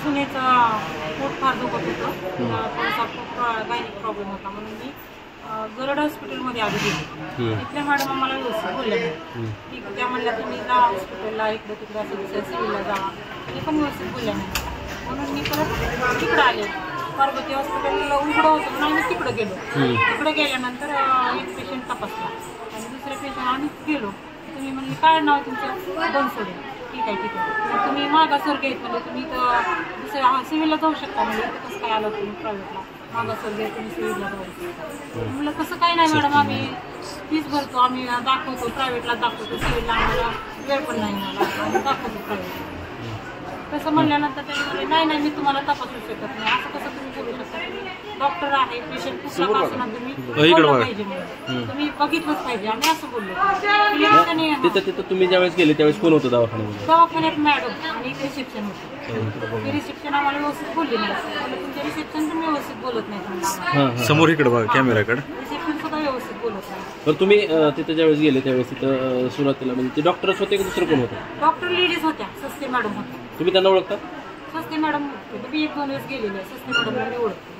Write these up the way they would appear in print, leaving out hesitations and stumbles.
सुनेचं पोट फार दुखत होतं, थोडासा गायनिक प्रॉब्लेम होता म्हणून मी गरड हॉस्पिटलमध्ये आली गेली. तिथल्या मॅडम आम्हाला व्यवस्थित बोलल्या नाही. ठीक त्या म्हणल्या तुम्ही जा हॉस्पिटलला, इकडं तिकडं असं सिव्हिलला जावा, ते पण व्यवस्थित बोलल्या नाही. म्हणून मी परत तिकडं आले. पार्वती हॉस्पिटलला उघडं होतं म्हणून आम्ही तिकडं गेलो. तिकडं गेल्यानंतर एक पेशंट तपासला आणि दुसरे पेशंट आम्ही गेलो. तुम्ही म्हणले काय नाव तुमचं? बनसोडे. ठीक आहे ठीक आहे, तुम्ही मागासवर्ग आहेत म्हणजे तुम्ही तर दुसऱ्या सिव्हिलला जाऊ शकता. म्हणजे कसं काय आलं तुम्ही प्रायव्हेटला? मागासवर्ग आहे तुम्ही सिव्हिलला जाऊ शकता. म्हणलं तसं काही नाही मॅडम, आम्ही फीस भरतो, आम्ही दाखवतो, प्रायव्हेटला दाखवतो, सिव्हिलला आम्हाला वेळ पण नाही मला, आम्ही दाखवतो प्रायव्हेटला. तसं म्हणल्यानंतर त्याच्यामध्ये नाही नाही मी तुम्हाला तपासू शकत नाही. असं कसं तुम्ही बोलू शकता? तुम्ही डॉक्टर आहे, पेशंट कुठला का असं तुम्ही बोललं पाहिजे, तुम्ही बघितलंच पाहिजे. आम्ही असं बोललो. तिथं तुम्ही ज्यावेळेस गेले त्यावेळेस कोण होतं दवाखान्यामध्ये? दवाखान्यात मॅडम आणि रिसेप्शन होतं. ती रिसेप्शन आम्हाला व्यवस्थित बोलली नाही. तुमच्या रिसेप्शन पण व्यवस्थित बोलत नाही. समोर इकडे बघा कॅमेराकडे. रिसेप्शन सुद्धा व्यवस्थित बोलत नाही. तर तुम्ही तिथे ज्यावेळेस गेले त्यावेळेस तिथं सुरुवातीला म्हणजे ते डॉक्टरच होते की दुसरं कोण होतं? डॉक्टर लेडीज होत्या, सस्ते मॅडम होत्या. तुम्ही त्यांना ओळखता? सस्ते मॅडम होते, मी 1-2 वेळेस गेलेले. सस्ते मॅडमला मी ओळखते.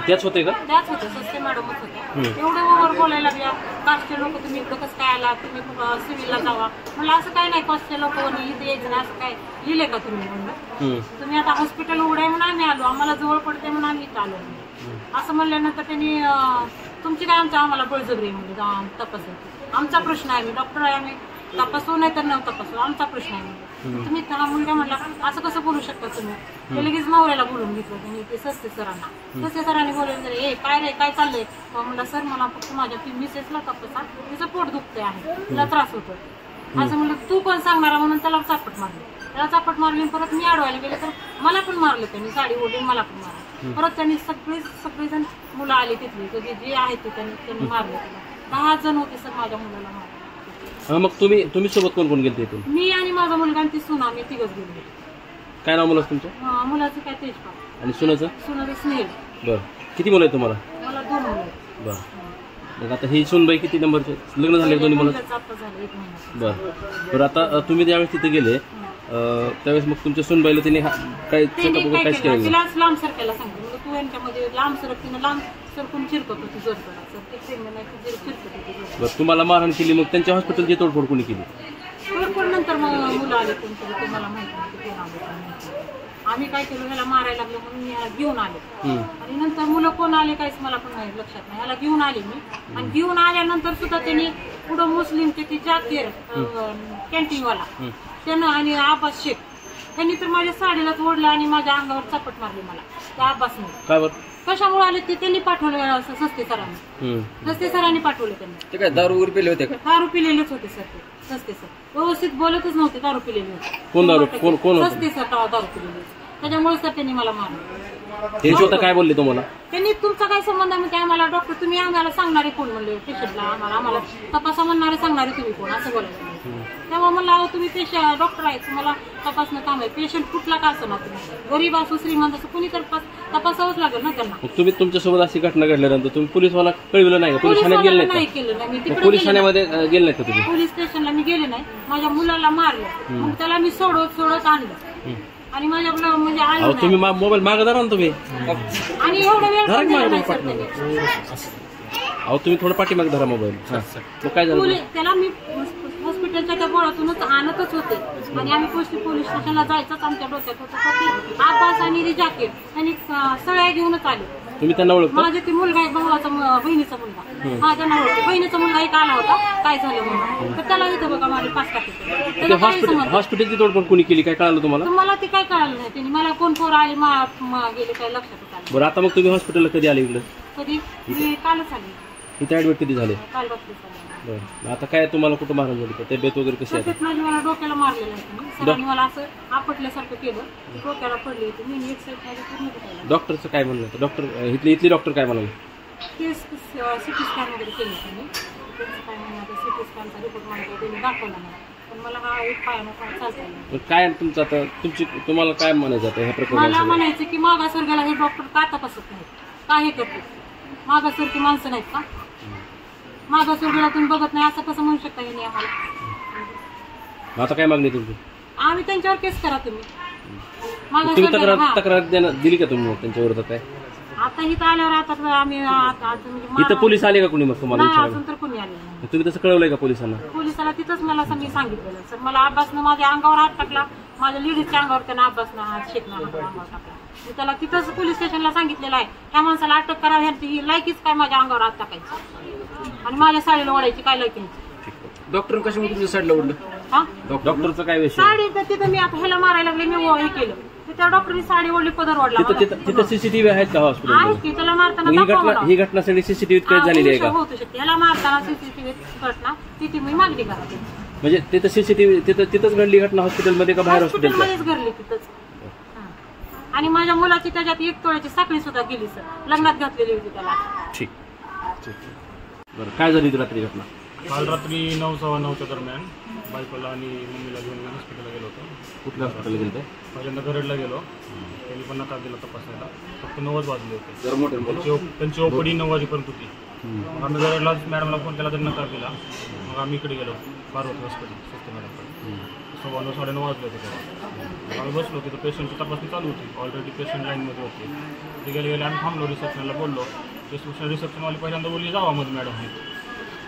त्याच होते का? त्याच होते, सस्ते मॅडमच होते. एवढं ओव्हर बोलायला लागल्या, कास्टचे लोक तुम्ही इकडं कसं काय आला, तुम्ही सिव्हिलला जावा. म्हणलं असं काय नाही, कास्टचे लोक इथे यायचं नाही असं काय लिहिले का तुम्ही? म्हणलं तुम्ही आता हॉस्पिटल उघडाय म्हणून आम्ही आलो, आम्हाला जवळ पडते म्हणून आम्ही इथं आलो. असं म्हणल्यानंतर त्यांनी तुमची काय आम्हाला बळजबरी म्हणजे तपासायची. आमचा प्रश्न आहे, मी डॉक्टर आहे, आम्ही तपासू नाही तर न तपासू, आमचा प्रश्न आहे. तुम्ही हा मुलगा म्हणला असं कसं बोलू शकता तुम्ही? ते लगेच नवऱ्याला बोलून घेतलं त्यांनी, ते सस्ते सरांना. सस्ते सरांनी बोलवलं हे काय रे काय चाललंय? म्हणलं सर मला फक्त माझ्या मिसेसला तपासा, तिचं पोट दुखते आहे, तिला त्रास होतो. असं म्हणलं तू पण सांगणारा म्हणून त्याला चापट मारली. त्याला चापट मारली परत मी अडवायला गेले तर मला पण मारलं त्यांनी, साडी ओढून मला पण मारलं. परत त्यांनी सगळेजण मुलं आले तिथले जे आहेत ते त्यांनी मारले. 10 जण होते सर माझ्या मुलाला मारले. मग तुम्ही सोबत कोण कोण गेले तिथून? मी आणि माझा मुलगा आणि ती सुना, आम्ही तिघच गेलो. काय नाव मुलाचं तुमचं? मुलाचं काय तेजपाल आणि सुनाचं? सुनाचं स्नेहल. बरं, किती मुलं आहेत तुम्हाला? मला 2 मुलं आहेत. बरं, मग आता ही सुनबाई किती नंबरचे? लग्न झाले दोन्ही मुलं? बरं आता तुम्ही ज्यावेळेस तिथे गेले त्यावेळेस मग तुमच्या सुनबाईला तिने काय केलं? तिला लांब सरकायला सांगितलं, तू यांच्यामध्ये लांब सरक. तिनं लांब सरकून चिरकत होती जोरपडा. बरं, तुम्हाला मारहाण केली, मग त्यांच्या हॉस्पिटलची तोडफोड कोणी केली? तोडफोड नंतर मग मुलं आले कोणतरी, तुम्हाला माहिती नाही कोण आले. आम्ही काय केलं, ह्याला मारायला लागलो म्हणून याला घेऊन आले. आणि नंतर मुलं कोण आले काहीच मला पण नाही लक्षात नाही. ह्याला घेऊन आले मी, आणि घेऊन आल्यानंतर सुद्धा त्यांनी पुढं मुस्लिमचे ती जाकीर कॅन्टीनवाला त्यानं आणि अब्बास शेख त्यांनी तर माझ्या साडीलाच ओढलं आणि माझ्या अंगावर चपट मारली मला त्या अब्बासने. काय बरं कशामुळे आले ते त्यांनी पाठवलं सस्ते सरांनी. सस्ते सरांनी पाठवले त्यांनी. ते काय दारू वगैरे पिले होते का? दारू पिलेलेच होते सर ते सस्ते सर. व्यवस्थित बोलतच नव्हते, दारू पिलेले होते. कोण दारू कोण सस्ते सर दारू पिलेले. त्याच्यामुळे सर त्यांनी मला मारलं. ते स्वतः काय बोलले तुम्हाला? त्यांनी तुमचा काय संबंध म्हणजे आम्हाला डॉक्टर तुम्ही आम्हाला सांगणारे कोण म्हणले पेशंटला, आम्हाला तपासा म्हणणारे सांगणारे तुम्ही कोण असं बोलायचं. तेव्हा मला तुम्ही पेशंट डॉक्टर आहेत, तुम्हाला तपासणं काम आहे. पेशंट कुठला का असं ना, तुम्ही गरीब असो श्रीमंत असो कुणी तर तपासावंच लागेल ना त्यांना. तुम्ही तुमच्यासोबत अशी घटना घडल्यानंतर तुम्ही पोलिसवाला कळविलं नाही का? पोलीस ठाण्यात गेले नाही केलं नाही मी. पोलीस ठाण्यामध्ये गेले नाही का तुम्ही? पोलीस स्टेशनला मी गेले नाही. माझ्या मुलाला मारलं, मग त्याला मी सोडत आणलं आणि माझ्या म्हणजे आलो. तुम्ही मोबाईल मागं धरा ना तुम्ही. आणि एवढा वेळ अहो तुम्ही थोडं पाठीमाग धरा मोबाईल. काय झालं? त्याला मी हॉस्पिटलच्या त्या गोळातूनच आणतच होते आणि आम्ही पोलीस स्टेशनला जायचंच आमच्या डोक्यात होतं. अब्बास आणि जाकीर त्यांनी सगळ्या घेऊनच आले. तुम्ही त्यांना ओळखता? माझा ते मुलगा एक भावाचा बहिणीचा मुलगा, माझ्या नाव बहिणीचा मुलगा एक आला होता काय झालं म्हणून, तर त्याला इथं बघा माझे 5 टाके. हॉस्पिटलची तोडफोड कोणी केली काय कळालं तुम्हाला? मला ते काय कळालं नाही. त्यांनी मला कोण पोरं आले गेले काय लक्षात आलं. बरं, आता मग तुम्ही हॉस्पिटलला कधी आले इकडे? कधी? कालच आले. इथे ऍडमिट कधी झाले? काल रात्री. बरं, आता काय तुम्हाला कुठं मारहाण झाली? तब्येत वगैरे कशी आहे? मला डोक्याला मारलेलं आहे. सरांनी मला असं आपटल्यासारखं केलं, डोक्याला पडली होती मी. एक साईड पूर्ण. डॉक्टरचं काय म्हणलं होतं? डॉक्टर इथली डॉक्टर काय म्हणाले? ते सिटी स्कॅन वगैरे केलं त्यांनी. त्यांचं काय म्हणलं सिटी स्कॅनचा रिपोर्ट मला त्यांनी दाखवला नाही, पण मला हा एक पायानं काय चालतं. काय तुमचं आता तुम्हाला काय म्हणायचं आता ह्या प्रकरणात? मला म्हणायचं की मागासवर्गाला हे डॉक्टर का तपासत नाहीत, का हे करतात? मागासवर्गीय माणसं नाहीत का? मागासवर्गीला तुम्ही बघत नाही असं कसं म्हणू शकता यांनी आम्हाला? आता काय मागणी तुमची? आम्ही त्यांच्यावर केस करा तुम्ही. माझ्या तुम्ही शरीराला- हा. तक्रार दिली का तुम्ही त्यांच्या विरोधात काय? आता इथं आल्यावर आता आम्ही म्हणजे इथं पोलीस आले का कोणी मग तुम्हाला नाही, विचारायला? अजून तर कोणी आले नाही. तुम्ही तसं कळवलंय का पोलिसांना? पोलिसाला तिथंच मला असं मी सांगितलेलं सर मला अब्बासनं माझ्या अंगावर हात टाकला, माझ्या लेडीजच्या अंगावर त्यानं अब्बासनं हात शेकणार अंगावर टाकला. मी त्याला तिथंच पोलीस स्टेशनला सांगितलेलं आहे ह्या माणसाला अटक करा, ह्यांची ही लायकीच काय माझ्या अंगावर हात टाकायची आणि माझ्या साडीला ओढायची काय लायकी ह्याची. डॉक्टर कशामुळे तुमच्या साईडला ओढलं? हा डॉक्टरचा काय विषय? साडी तर तिथं मी आता ह्याला मारायला लागले मी हे केलं त्या डॉक्टरनी साडी ओढली पदर ओढला मला. तिथं सीसीटीव्ही आहेत का आहे हॉस्पिटल? की त्याला मारताना दाखवा मला. ही घटना सगळी सीसीटीव्हीत काय झालेली आहे का? होऊ शकते ह्याला मारताना सीसीटीव्ही घटना तिथे मी मागणी करायची म्हणजे तिथं सीसीटीव्ही तिथंच घडली घटना हॉस्पिटलमध्ये का बाहेर हॉस्पिटलच्या? हॉस्पिटलमध्येच घडली तिथंच. हा. आणि माझ्या मुलाची त्याच्यात 1 तोळ्याची साखळी सुद्धा गेली सर, लग्नात घातलेली होती त्याला. ठीक. बरं, काय झाली ती रात्री घटना? काल रात्री 9:15च्या दरम्यान बायकोला आणि मम्मीला घेऊन मी हॉस्पिटलला गेलो होतो. कुठल्या हॉस्पिटलला गेलं? पहिल्यांदा गरडला गेलो, त्यांनी पण नकार दिला तपासायला. फक्त 9 वाजले होते. त्यांची ओपडी 9 वाजेपर्यंत होती. मग आम्ही गरडलाच मॅडमला फोन केला, त्यांनी नकार दिला. मग आम्ही इकडे गेलो पार्वती हॉस्पिटल स्वस्त मॅडमकडे. 9:15 साडे 9 वाजले होते तेव्हा. मग आम्ही बसलो, तिथं पेशंटची तपासणी चालू होती. ऑलरेडी पेशंट लाईनमध्ये होते. ते गेले आम्ही थांबलो, रिसेप्शनला बोललो. रिसेप्शनवाली पहिल्यांदा बोलली जावा मध्ये मॅडम आहेत.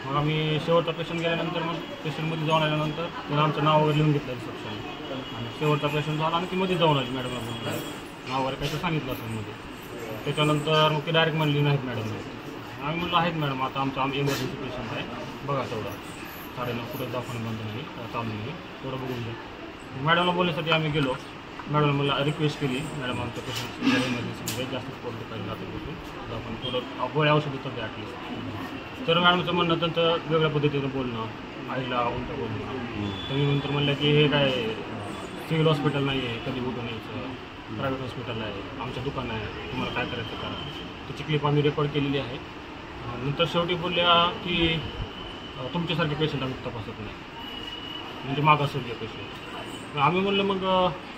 मग आम्ही शेवटचा पेशंट गेल्यानंतर मग पेशंटमध्ये जाऊन आल्यानंतर त्यानं आमचं नाव वगैरे लिहून घेतलं रिसेप्शन. आणि शेवटचा पेशंट झाला आणि ती मध्ये जाऊन आली मॅडमला बोलून नाव वगैरे काही सांगितलं असेल मध्ये. त्याच्यानंतर मग ती डायरेक्ट म्हणली नाहीत मॅडम. आम्ही म्हणलं आहेत मॅडम, आता आमचं इमर्जन्सी पेशंट आहे, बघा तेवढं 9:30 पुढे दाखवणं बंद नाही चालू नाही, तेवढं बघून द्या. मॅडमला बोलण्यासाठी आम्ही गेलो. मॅडम मला रिक्वेस्ट केली, मॅडम आमच्या पेशंट इमर्जन्सीमध्ये जास्त पोट पाहिजे आता बसून आपण थोडं गोळ्या औषधी तर द्या ॲटलिस्ट. तर मॅडमचं म्हणणं त्यांचं वेगळ्या पद्धतीनं बोलणं, आईला उलटं बोलणं. तुम्ही नंतर म्हणलं की हे काय सिव्हिल हॉस्पिटल नाही आहे, कधी उठून यायचं, प्रायव्हेट हॉस्पिटल आहे, आमचं दुकान आहे, तुम्हाला काय करायचं करा. त्याची क्लिप आम्ही रेकॉर्ड केलेली आहे. नंतर शेवटी बोलल्या की तुमच्यासारखे पेशंट आम्ही तपासत नाही, म्हणजे मागासवर्गीय पेशंट. आम्ही म्हणलं मग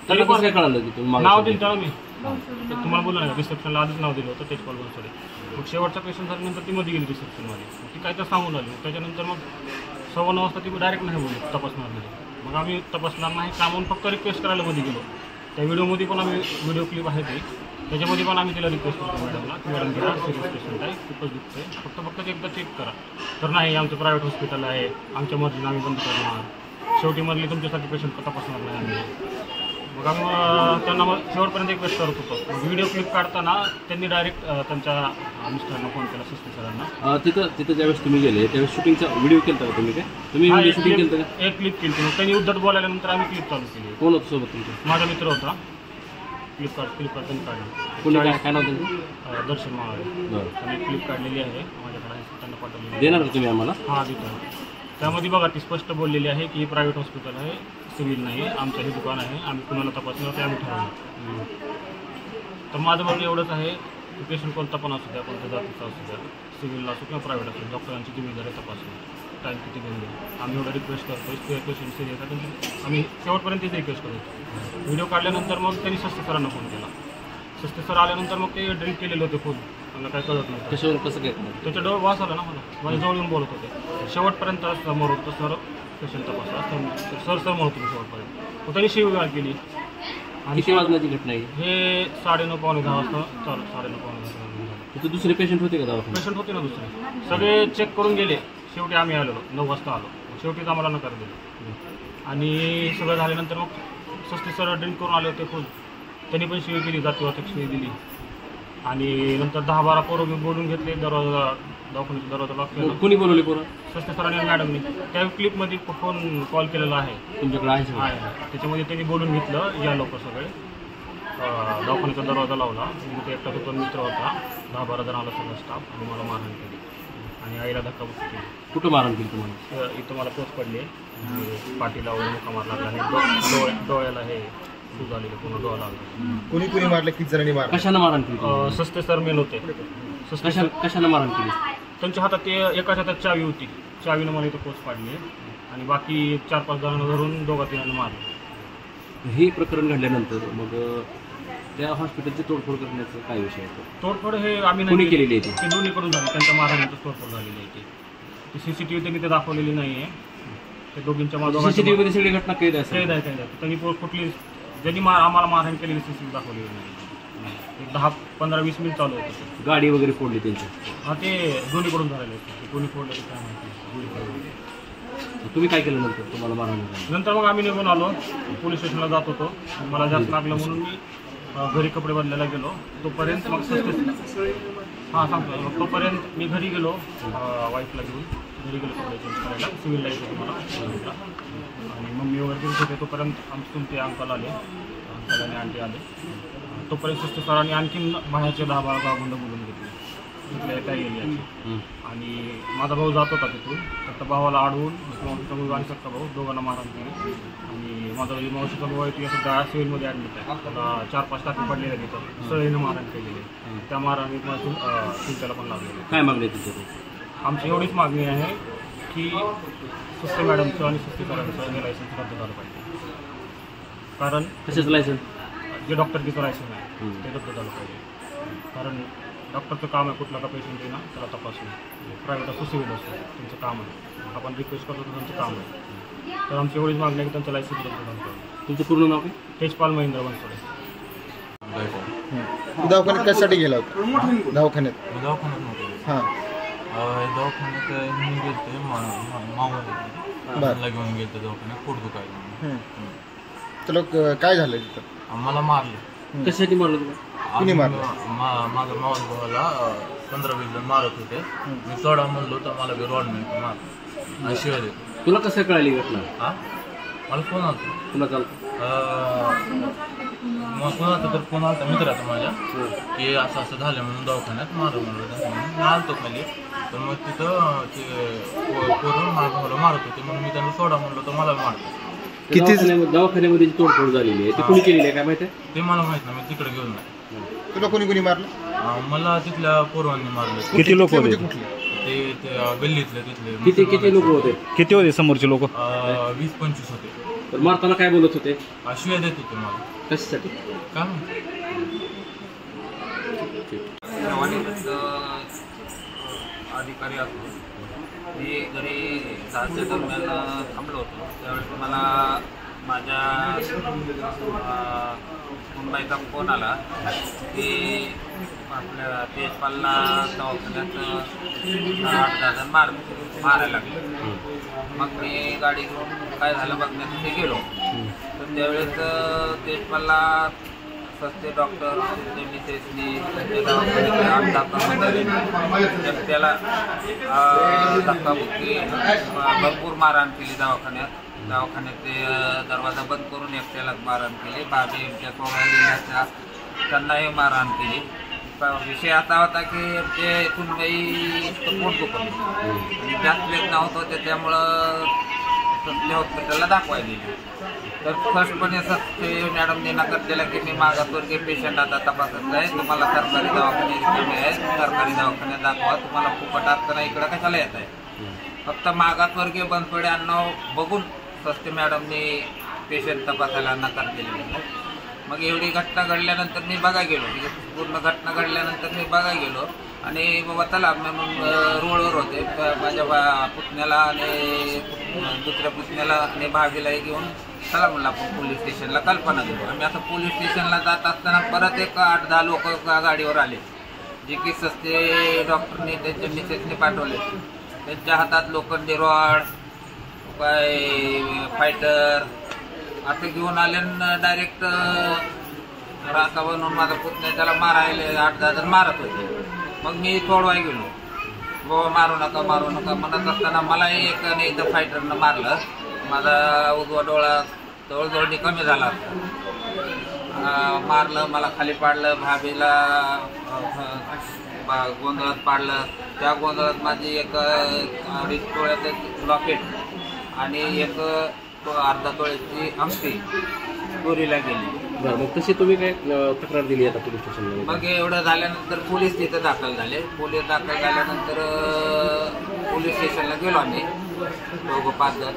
त्याला कसं काय कळालं की तुम्ही नाव दिलं त्याला मी तुम्हाला बोललो नाही, रिसेप्शनला आधीच नाव दिलं होतं तेजपाल बनसोडे. मग शेवटचा पेशंट झाल्यानंतर ती मध्ये गेली रिसेप्शनमध्ये, ती काय तर सांगून आली. त्याच्यानंतर मग 9:15 वाजता ती डायरेक्ट नाही बोलली तपासणार नाही. मग आम्ही तपासणार नाही का म्हणून फक्त रिक्वेस्ट करायला मध्ये गेलो. त्या व्हिडिओमध्ये पण आम्ही व्हिडिओ क्लिप आहे ती, त्याच्यामध्ये पण आम्ही तिला रिक्वेस्ट करतो मॅडमला की मॅडम घ्या, सिरियस पेशंट आहे, खूपच दुखतंय, फक्त एकदा चेक करा. तर नाही, आमचं प्रायव्हेट हॉस्पिटल आहे, आमच्या मर्जीनं आम्ही बंद करणार, शेवटी मधली तुमच्यासाठी पेशंट तपासणार नाही आम्ही. मग आम्ही त्यांना मग शेवटपर्यंत रिक्वेस्ट करत होतो. व्हिडिओ क्लिप काढताना त्यांनी डायरेक्ट त्यांच्या मिस्टरांना फोन केला, सिस्टर सरांना. तिथं ज्यावेळेस तुम्ही गेले त्यावेळेस शूटिंगचा व्हिडिओ केला का तुम्ही? काय तुम्ही शूटिंग केलं का? एक क्लिप केली. मग त्यांनी उद्धट बोलायल्यानंतर आम्ही क्लिप चालू केली. कोण होतं सोबत तुमचं? माझा मित्र होता. क्लिप त्यांनी काढली. कोणी काय नाव त्यांचं? दर्शन मावळे. त्यांनी क्लिप काढलेली आहे माझ्याकडे, आहे त्यांना पाठवलेली. देणार का तुम्ही आम्हाला? हां देतो. त्यामध्ये बघा ती स्पष्ट बोललेली आहे की प्रायव्हेट हॉस्पिटल आहे, सिव्हिल नाही, आमचं हे दुकान आहे, आम्ही कुणाला तपासणार ते आम्ही ठरवलं. तर माझं म्हणणं एवढंच आहे की पेशंट कोणता पण असू द्या, कोणत्या जातीचा असू द्या, सिव्हिलला असो किंवा प्रायव्हेट असो, डॉक्टरांची जिम्मेदारी तपासणं. टाईम किती घेऊन द्या, आम्ही एवढं रिक्वेस्ट करतो. ते पेशंट सिरियस आहे, आम्ही शेवटपर्यंत तीच रिक्वेस्ट करतो. व्हिडिओ काढल्यानंतर मग त्यांनी सस्ते सरांना फोन केला. सस्ते सर आल्यानंतर मग ते ड्रिंक केलेले होते फुल, त्यांना काय कळत नव्हतं. कशावर कसं काय? त्याच्या डोळे वास आला ना मला, माझ्या जवळ येऊन बोलत होते. शेवटपर्यंत समोर होतं सर पेशंट तपासा, सर म्हणत होते शेवटपर्यंत. मग त्यांनी शिवीगाळ केली. आणि किती वाजण्याची घटना आहे हे 9:30 पावणे 10 वाजता चालू, 9:30 पावणे 10 वाजता. तिथे दुसरे पेशंट होते का दवाखान्यात? पेशंट होते ना दुसरे, सगळे चेक करून गेले. शेवटी आम्ही आलेलो 9 वाजता आलो. शेवटीच आम्हाला नकार दिले. आणि सगळं झाल्यानंतर मग सस्ते सर ड्रिंक करून आले होते फुल, त्यांनी पण शिवी केली, जातीवाचक शिवी दिली. आणि नंतर 10-12 पोरं बोलून घेतले. दवाखान्याचा दरवाजा लॉक केला. कोणी बोलवले पोरं? सस्ते सरांनी आणि मॅडमनी. त्या क्लिपमध्ये फोन कॉल केलेला आहे तुमच्याकडे? आहे. त्याच्यामध्ये त्यांनी बोलून घेतलं, या लोक सगळे. दवाखान्याचा दरवाजा लावला. तिथे एकटा तो मित्र होता. 10-12 जण आला सगळं स्टाफ, आणि मला मारहाण केली आणि आईला धक्काबुक्की केली. कुठं मारहाण केली तुम्हाला? इथं मला पोच पडली, पाठीला वगैरे मुका मारला आणि डोळ्याला हे सूज आलेलं, पूर्ण डोळा लागला. कुणी मारलं, किती जणांनी मारलं? कशानं मारहाण केली? सस्ते सर मेन होते. कशानं मारहाण केली? त्यांच्या हातात ते एकाच हातात चावी होती, चावीनं मला इथं पोच पाडली आणि बाकी 4-5 जणांना धरून 2-3 मारलं. हे प्रकरण घडल्यानंतर मग त्या हॉस्पिटलची तोडफोड करण्याचा काय विषय आहे? तोडफोड हे आम्ही कोणी केलेली आहे? ते दोन्हीकडून झाली, त्यांच्या मारहाणीचं तोडफोड झालेली आहे. ती CCTV त्यांनी ते दाखवलेली नाही आहे. ते दोघींच्या CCTV मध्ये सगळी घटना कैद आहे. त्यांनी कुठली ज्यांनी आम्हाला मारहाण केलेली CCTV दाखवली नाही. एक 10-15-20 मिनिट चालू होतं. गाडी वगैरे फोडली त्यांची? हां, ते दोन्हीकडून झालेले होते. कोणी फोडलं ते काय माहिती. तुम्ही काय केलं नंतर? तुम्हाला मारहाण झाली नंतर मग आम्ही निघून आलो, पोलीस स्टेशनला जात होतो. मला जास्त लागलं म्हणून मी घरी कपडे बदलायला गेलो. तोपर्यंत मग सांगतो. तोपर्यंत मी घरी गेलो, वाईफला घेऊन घरी गेलो कपडे चेंज करायला. सिव्हिल लाईफ होती मला आणि मम्मी वगैरे घेऊन होते. तोपर्यंत आमचे तुमचे अंकल आले, अंकल आणि आंटी आले. तोपर्यंत सस्ते सरांनी आणखीन बाहेरचे 10-12 गुंड बोलून घेतले तिथल्या एका एरियाचे. आणि माझा भाऊ जात होता तिथून. तर भावाला अडवून मावशीचा भाऊ आणि सक्का भाऊ दोघांना मारहाण केली. आणि माझा मावशीचा भाऊ आहे ती असं सिव्हिलमध्ये ॲडमिट आहे. त्याला 4-5 टाके पडलेले आहेत तिथं. सळीनं मारहाण केलेली आहे. त्या मारहाणीत त्याला पण लागलेलं. काय मागणी आहे तुमच्याकडे? आमची एवढीच मागणी आहे की सुस्ते मॅडमचं आणि सुस्ते सरांचं हे लायसन्स रद्द झालं पाहिजे. कारण कशाचं लायसन्स? जे डॉक्टरकीचं लायसन्स आहे ते रद्द झालं पाहिजे. कारण डॉक्टरचं काम आहे कुठला का पेशंट आहे ना त्याला तपासून. प्रायव्हेट असो सिव्हिल असो त्यांचं काम आहे. आपण रिक्वेस्ट करतो तर त्यांचं काम आहे. तर आमची एवढीच मागणी आहे की त्यांचं लायसन्स रद्द झालं पाहिजे. तुमचं पूर्ण नाव काय? तेजपाल महेंद्र बनसोडे. दवाखान्यात कशासाठी गेला होता? दवाखान्यात हां दवाखान्यात घेऊन गेलते मामाला घेऊन गेलते दवाखान्यात पोट दुखायला. तुला काय झालं तिथं? आम्हाला मारलं. कशासाठी मारलं तुला? कुणी मारलं? माझ्या मावस भावाला 15-20 जण मारत होते. मी सोडा म्हणलो तर मला बी रॉड मिळतो मार आणि शिवाय देतो. तुला कसं कळाली घटना? हां, मला फोन आला. तुला चालतं मग कोणाचा तर फोन आला मित्राचा माझ्या की असं असं झालं म्हणून दवाखान्यात मारलं म्हणून मी आलतो खाली. तर मग तिथं ते पोरून माझ्या भावाला मारत होते म्हणून मी त्यांना सोडा म्हणलो तर मला मारतो. किती दवाखान्यामध्ये तोडफोड झालेली आहे ती कुणी केलेली आहे काय माहिती आहे? ते मला माहित नाही. मी तिकडे घेऊन नाही. तुला कोणी मारलं? मला तिथल्या पोरांनी मारलं. किती लोक होते? ते गल्लीतले तिथले किती लोक होते? किती होते समोरचे लोक? 20-25 होते. तर मारताना काय बोलत होते? शिव्या देत होते मला. कशासाठी? काय माहिती. अधिकारी असतो मी घरी 10च्या दरम्यान थांबलो होतो. त्यावेळेस मला माझ्या मुंबईचा फोन आला की आपल्या तेजपालला दवाखान्यात 8-10 जण मारायला लागले. मग मी गाडी घेऊन काय झालं बघण्यासाठी गेलो. तर त्यावेळेस तेजपालला सस्ते डॉक्टर मिसेसनी त्यांच्या दवाखान्यात 8 कर्मचारी त्याला धक्काबुक्की भरपूर मारहाण केली. दवाखान्यात ते दरवाजा बंद करून एकट्याला मारहाण केली. भाभी आमच्या कोणाला त्यांनाही मारहाण केली. विषय असा होता की ते कुणबाई पोट दुखत आणि जास्त वेदना होत होते त्यामुळं सस्ते हॉस्पिटलला दाखवायला गेली. तर फर्स्टपणे सस्ते मॅडमने नकार दिला की मी मागासवर्गीय पेशंट आता तपासत आहे. तुम्हाला सरकारी दवाखाने रिकामे आहेत, सरकारी दवाखान्यात दाखवा. तुम्हाला फुकट असताना इकडं कशाला येत आहे? फक्त मागासवर्गीय बनसोडे अण्णा बघून सस्ते मॅडमने पेशंट तपासायला नकार दिलेला. मग एवढी घटना घडल्यानंतर मी बघा गेलो. पूर्ण घटना घडल्यानंतर मी बघा गेलो आणि बाबा चला म्हणून रोडवर होते. माझ्या पुतण्याला आणि दुसऱ्या पुतण्याला आणि भाभीलाही घेऊन चला म्हणलं आपण पोलीस स्टेशनला कल्पना देऊ. आम्ही आता पोलीस स्टेशनला जात असताना परत एक 8-10 लोक गाडीवर आले जे की सस्ते डॉक्टरने त्यांच्या मिसेसने पाठवले. त्यांच्या हातात लोखंडी रॉड काय फायटर असं घेऊन आले डायरेक्ट रास्ता बनवून माझा पुतण्या त्याला मारायला 8-10 जण मारत होते. मग मी तोडवाय गेलो. बाबा मारू नका म्हणत असताना मलाही एक इथं फायटरनं मारलं. माझा उजवा डोळा जवळजवळ कमी झाला. मारलं, मला खाली पाडलं, भाभीला गोंधळात पाडलं. त्या गोंधळात माझी एक 2.5 तोळ्याचं लॉकेट आणि एक अर्धा तोळ्याची अंगठी चोरीला गेली. बरं, मग तशी तुम्ही काय तक्रार दिली आता पोलीस स्टेशनला? मग एवढं झाल्यानंतर पोलीस तिथं दाखल झाले. पोलीस दाखल झाल्यानंतर पोलीस स्टेशनला गेलो आम्ही 2-5 जण.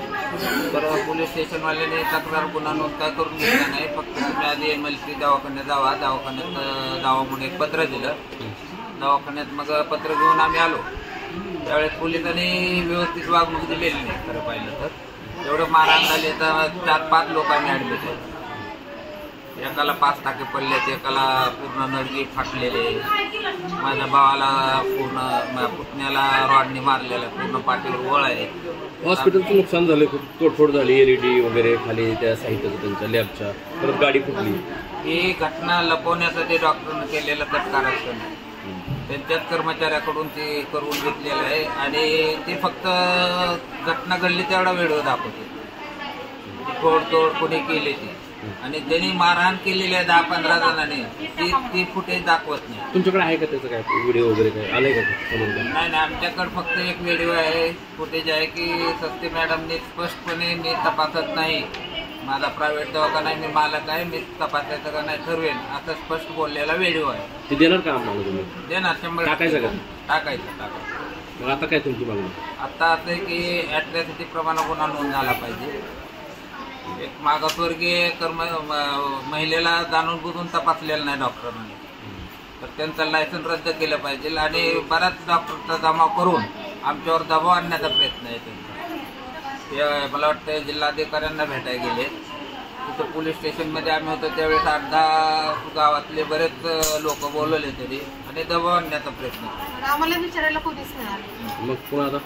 तर पोलीस स्टेशनवाल्याने तक्रार गुन्हा नोंद काय करून घेतला नाही. फक्त तुम्ही आधी MLC दवाखान्यात जावा. दवाखान्यात जावा म्हणून एक पत्र दिलं. दवाखान्यात मग पत्र घेऊन आम्ही आलो. त्यावेळेस पोलिसांनी व्यवस्थित वागणूक दिलेली नाही खरं पाहिलं तर. एवढं मारहाण झाले तर 4-5 लोक आम्ही ॲडमिट आहेत. एकाला 5 टाके पडलेत, एकाला पूर्ण नडगी फाटलेले, माझ्या भावाला पूर्ण, माझ्या पुतण्याला रॉडने मारलेला, पूर्ण पाठीवर गोळ आहे. हॉस्पिटलचं नुकसान झालं, खूप तोडफोड झाली, LED वगैरे खाली त्या साहित्याचं त्यांच्या लॅबच्या, परत गाडी फुटली. ही घटना लपवण्यासाठी डॉक्टरनं केलेलं कटकारस्थान आहे. त्यांच्याच कर्मचाऱ्याकडून ते करून घेतलेलं आहे आणि ते फक्त घटना घडली तेवढा व्हिडिओ दाखवते. तोडतोड कोणी केली ती आणि त्यांनी मारहाण केलेली आहे 10-15 जणांनी, ती फुटेज दाखवत नाही. तुमच्याकडे आहे का त्याचं काय व्हिडिओ वगैरे काय आलंय का? नाही, आमच्याकडे फक्त एक व्हिडिओ आहे, फुटेज आहे की सस्ते मॅडमने स्पष्टपणे मी तपासत नाही, माझा प्रायव्हेट दवाखाना आहे, मी मालक आहे, मी तपासायचं का नाही ठरवेन असं स्पष्ट बोललेला व्हिडिओ आहे. ते देणार का आम्हाला तुम्ही? देणार 100%. टाकायचं. मग आता काय तुमची मागणी? आता असं आहे की ॲट्रॅसिटी प्रमाणे गुन्हा नोंद झाला पाहिजे. एक मागासवर्गीय महिलेला जाणून बुजून तपासलेलं नाही डॉक्टरांनी, तर त्यांचं लायसन्स रद्द केलं पाहिजे आणि बराच डॉक्टरचा जमाव करून आमच्यावर दबाव आणण्याचा प्रयत्न आहे त्यांचा. मला वाटतं जिल्हाधिकाऱ्यांना भेटायला गेले, तिथं पोलीस स्टेशनमध्ये आम्ही होतो त्यावेळेस 8-10 गावातले बरेच लोक बोलवले तरी आणि दबाव आणण्याचा प्रयत्न केला. आम्हाला विचारायला कोणीच नाही. मग पुन्हा आता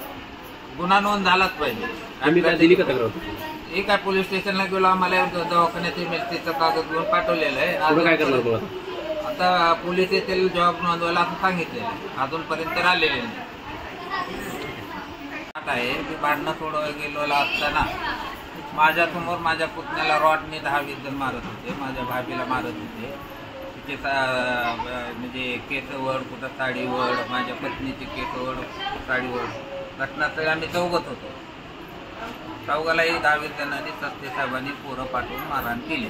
गुन्हा नोंद झालाच पाहिजे. आम्ही काय दिली का तक्रार? हे काय पोलीस स्टेशनला गेलो, आम्हाला दवाखान्यात इमेलचा कागद घेऊन पाठवलेलं आहे. काय करणार मग आता पोलीस येथील जबाब नोंदवायला असं सांगितलेलं आहे, अजूनपर्यंत आलेले नाही. आहे की भांडणं सोडवायला गेलो असताना माझ्यासमोर माझ्या पुतण्याला रॉडने 10-20 जण मारत होते, माझ्या भाभीला मारत होते. तिचे म्हणजे केसवड, कुठं साडीवड, माझ्या पत्नीची केसवड, साडीवड. घटनास्थळी आम्ही चौघत होतो. चौघालाही 10-20 जणांनी सस्ते साहेबांनी पोरं पाठवून मारहाण केली.